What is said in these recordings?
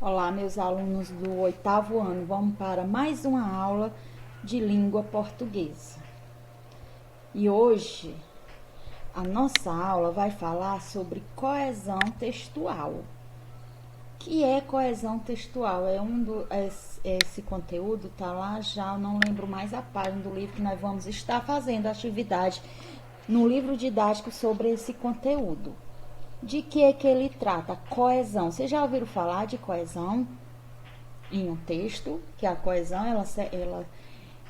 Olá, meus alunos do oitavo ano, vamos para mais uma aula de língua portuguesa. E hoje a nossa aula vai falar sobre coesão textual. O que é coesão textual? Esse conteúdo está lá já, eu não lembro mais a página do livro que nós vamos estar fazendo atividade no livro didático sobre esse conteúdo. De que é que ele trata? Coesão. Vocês já ouviram falar de coesão em um texto? Que a coesão,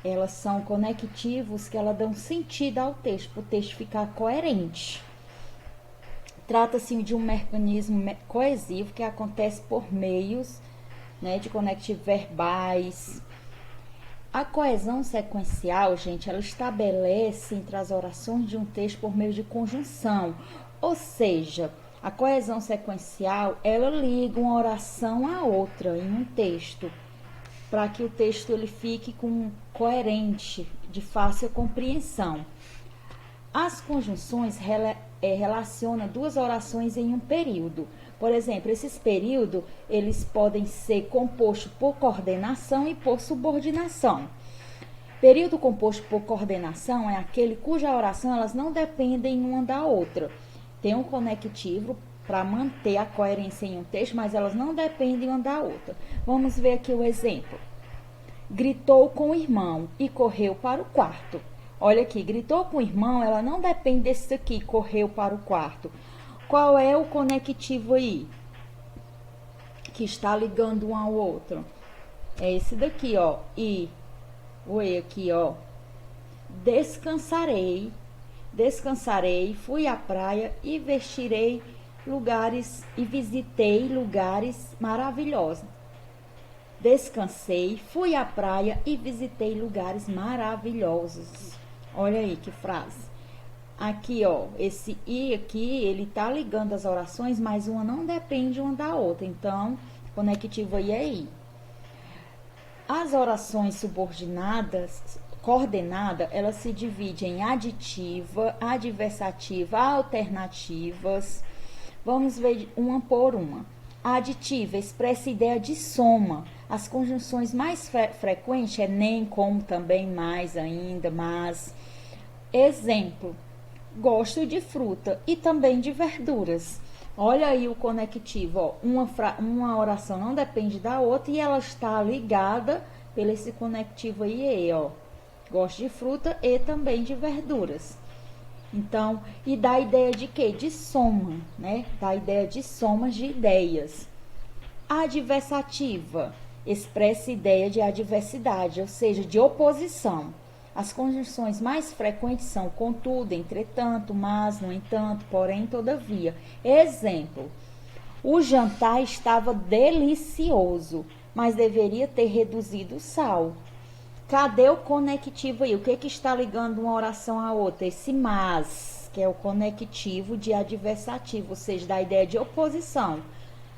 elas são conectivos que ela dão sentido ao texto, para o texto ficar coerente. Trata-se de um mecanismo coesivo que acontece por meios, de conectivos verbais. A coesão sequencial, gente, ela estabelece entre as orações de um texto por meio de conjunção, ou seja, a coesão sequencial, ela liga uma oração a outra em um texto, para que o texto ele fique coerente, de fácil compreensão. As conjunções relacionam duas orações em um período. Por exemplo, esses períodos, eles podem ser compostos por coordenação e por subordinação. Período composto por coordenação é aquele cuja oração elas não dependem uma da outra. Tem um conectivo para manter a coerência em um texto, mas elas não dependem uma da outra. Vamos ver aqui o exemplo. Gritou com o irmão e correu para o quarto. Olha aqui, gritou com o irmão, ela não depende desse aqui, correu para o quarto. Qual é o conectivo aí? Que está ligando um ao outro. É esse daqui, ó. E o E aqui, ó. Descansarei, fui à praia e visitei lugares maravilhosos. Descansei, fui à praia e visitei lugares maravilhosos. Olha aí que frase. Aqui, ó, esse I aqui, ele tá ligando as orações, mas uma não depende uma da outra. Então, conectivo aí é I. As orações subordinadas, coordenada, elas se dividem em aditiva, adversativa, alternativas. Vamos ver uma por uma. A aditiva expressa a ideia de soma. As conjunções mais frequentes é nem, como, também, mais, ainda, mas. Exemplo, gosto de fruta e também de verduras. Olha aí o conectivo, ó. Uma oração não depende da outra e ela está ligada pelo esse conectivo aí, ó. Gosto de fruta e também de verduras. Então, e dá a ideia de quê? De soma, né? Dá a ideia de somas de ideias. A adversativa expressa a ideia de adversidade, ou seja, de oposição. As conjunções mais frequentes são contudo, entretanto, mas, no entanto, porém, todavia. Exemplo, o jantar estava delicioso, mas deveria ter reduzido o sal. Cadê o conectivo aí? O que está ligando uma oração à outra? Esse mas, que é o conectivo de adversativo, ou seja, da ideia de oposição.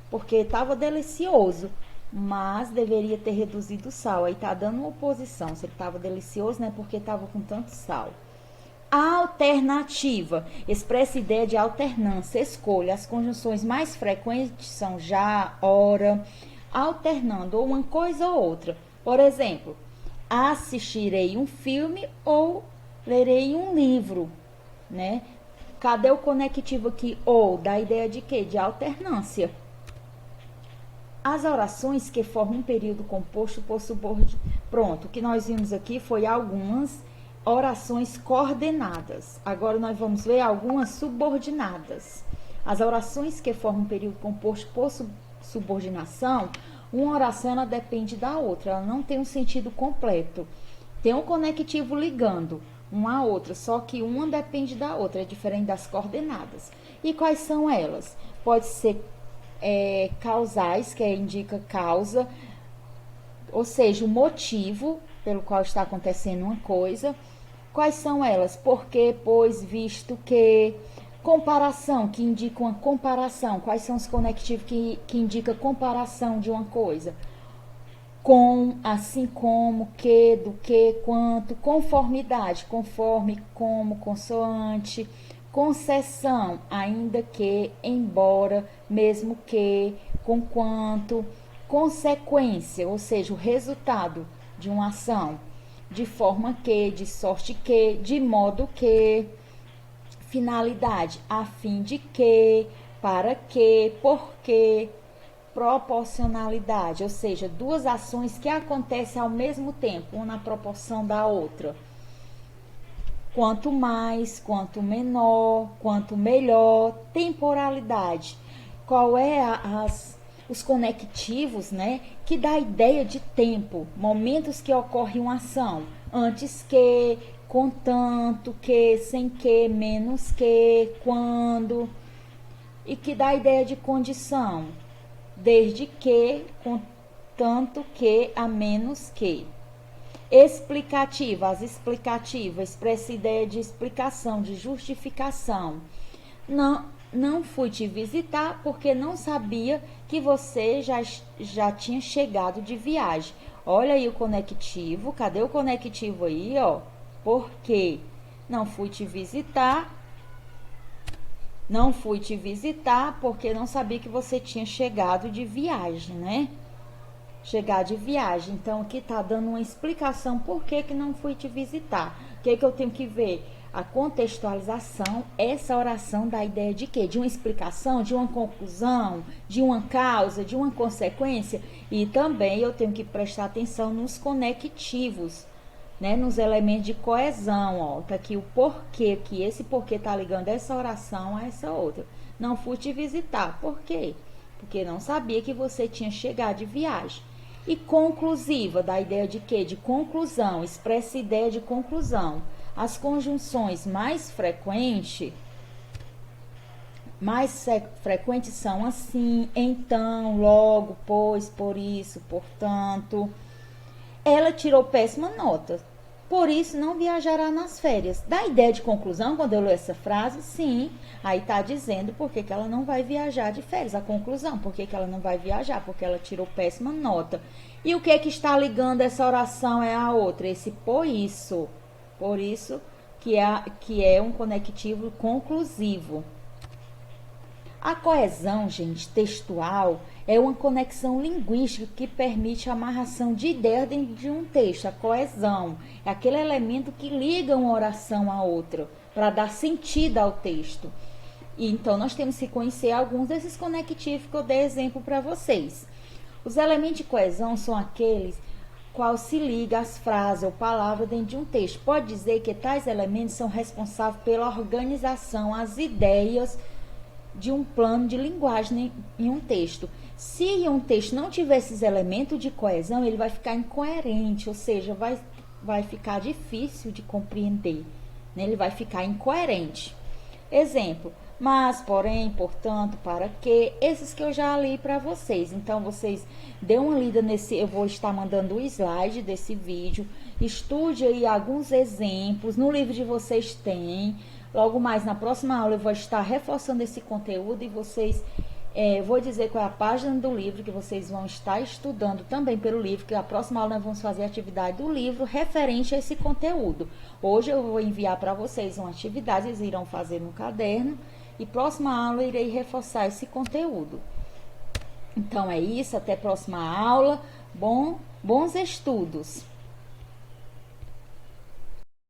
Porque estava delicioso, mas deveria ter reduzido o sal. Aí está dando uma oposição. Se ele estava delicioso, não é porque estava com tanto sal. Alternativa expressa a ideia de alternância, escolha. As conjunções mais frequentes são já, ora, alternando ou uma coisa ou outra. Por exemplo, assistirei um filme ou lerei um livro, né? Cadê o conectivo aqui? Ou, dá a ideia de quê? De alternância. As orações que formam um período composto por subordinação. Pronto, o que nós vimos aqui foi algumas orações coordenadas. Agora nós vamos ver algumas subordinadas. As orações que formam um período composto por subordinação, uma oração ela depende da outra, ela não tem um sentido completo. Tem um conectivo ligando uma a outra, só que uma depende da outra, é diferente das coordenadas. E quais são elas? Pode ser causais, que indica causa, ou seja, o motivo pelo qual está acontecendo uma coisa. Quais são elas? Porque, pois, visto que. Comparação, que indica uma comparação. Quais são os conectivos que indicam comparação de uma coisa? Com, assim como, que, do que, quanto. Conformidade, conforme, como, consoante. Concessão, ainda que, embora, mesmo que, com quanto. Consequência, ou seja, o resultado de uma ação. De forma que, de sorte que, de modo que. Finalidade, a fim de que, para que, por que. Proporcionalidade, ou seja, duas ações que acontecem ao mesmo tempo, uma na proporção da outra. Quanto mais, quanto menor, quanto melhor. Temporalidade, qual é os conectivos, né, que dá a ideia de tempo, momentos que ocorre uma ação, antes que, contanto que, sem que, menos que, quando, e que dá a ideia de condição, desde que, contanto que, a menos que. Explicativa, as explicativas expressa ideia de explicação, de justificação. Não fui te visitar porque não sabia que você já tinha chegado de viagem. Olha aí o conectivo, cadê o conectivo aí, ó? Por quê? Não fui te visitar porque não sabia que você tinha chegado de viagem, né? Chegar de viagem. Então, aqui tá dando uma explicação por que não fui te visitar. O que eu tenho que ver? A contextualização, essa oração dá a ideia de quê? De uma explicação, de uma conclusão, de uma causa, de uma consequência. E também eu tenho que prestar atenção nos conectivos, né? Nos elementos de coesão, ó. Tá aqui o porquê, que esse porquê tá ligando essa oração a essa outra. Não fui te visitar. Por quê? Porque não sabia que você tinha chegado de viagem. E conclusiva, dá a ideia de quê? De conclusão, expressa ideia de conclusão. As conjunções mais frequentes são assim, então, logo, pois, por isso, portanto. Ela tirou péssima nota, por isso não viajará nas férias. Dá a ideia de conclusão quando eu leio essa frase? Sim, aí tá dizendo por que ela não vai viajar de férias. A conclusão, por que ela não vai viajar? Porque ela tirou péssima nota. E o que está ligando essa oração é a outra? Esse por isso que é um conectivo conclusivo. A coesão, gente, textual é uma conexão linguística que permite a amarração de ideias dentro de um texto. A coesão é aquele elemento que liga uma oração à outra para dar sentido ao texto. E então nós temos que conhecer alguns desses conectivos que eu dei exemplo para vocês. Os elementos de coesão são aqueles qual se liga as frases ou palavras dentro de um texto. Pode dizer que tais elementos são responsáveis pela organização, as ideias de um plano de linguagem em um texto. Se um texto não tiver esses elementos de coesão, ele vai ficar incoerente, ou seja, vai ficar difícil de compreender, né? Ele vai ficar incoerente. Exemplo: mas, porém, portanto, para que, esses que eu já li para vocês. Então, vocês dêem uma lida nesse, eu vou estar mandando o slide desse vídeo, estude aí alguns exemplos, no livro de vocês tem. Logo mais, na próxima aula, eu vou estar reforçando esse conteúdo e vocês, vou dizer qual é a página do livro que vocês vão estar estudando também pelo livro, que a próxima aula nós vamos fazer a atividade do livro referente a esse conteúdo. Hoje eu vou enviar para vocês uma atividade, eles irão fazer no caderno, e próxima aula eu irei reforçar esse conteúdo. Então é isso, até a próxima aula, bons estudos!